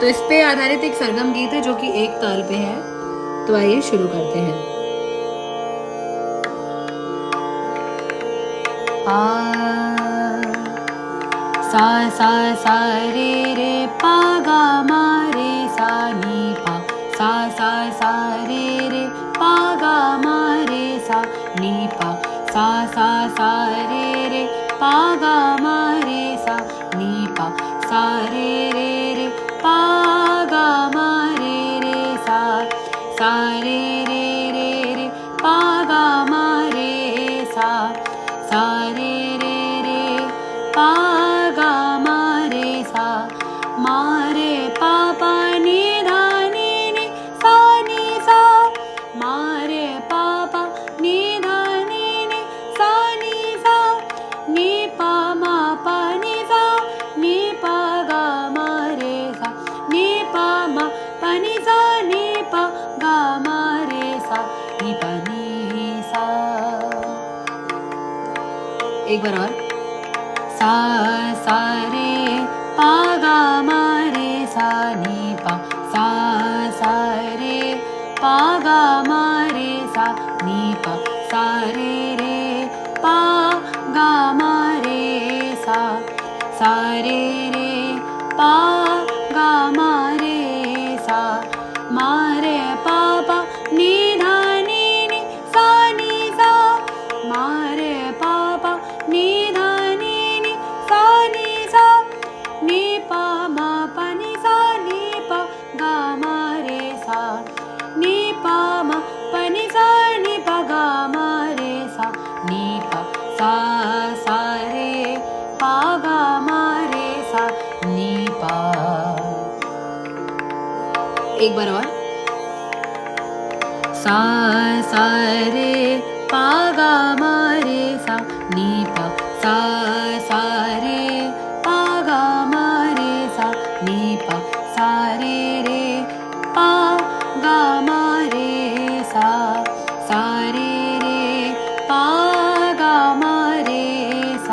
तो इस पे आधारित एक सरगम गीत है जो कि एक ताल पे है। तो आइए शुरू करते हैं। सा रे पा गा मा रे सा नी पा सा रे पा गा मा रे सा नी पा सा रे पा गा मा रे सा नी पा सा रे पा गा मा रे सा रे पा गा मा रे सा रे पा गा मा रे सा मा रे पा पा नि धा नि नि सा नि सा मा रे पा पा नि धा नि नि सा नि सा नि पा मा पा नि सा नि पा गा मा रे सा नि पा मा पा नि सा नि पा गा मा रे सा नि पा नि सा। एक बार और। सा रे पा गा मा रे सा नी पा सा रे पा गा मा रे सा नी पा सा रे पा गा मा रे सा रे पा गा मा रे सा मा रे पा पा नि धा नि नि सा नि सा मा रे पा पा नि धा नि नि सा नि सा नि पा मा पा नि सा नि पा गा मा रे सा नि पा मा पा नि सा नि पा गा मा रे सा नि पा सा रे पा गा मा रे सा नि पा। एक बार और। सा रे पा गा मा रे सा नी पा सा रे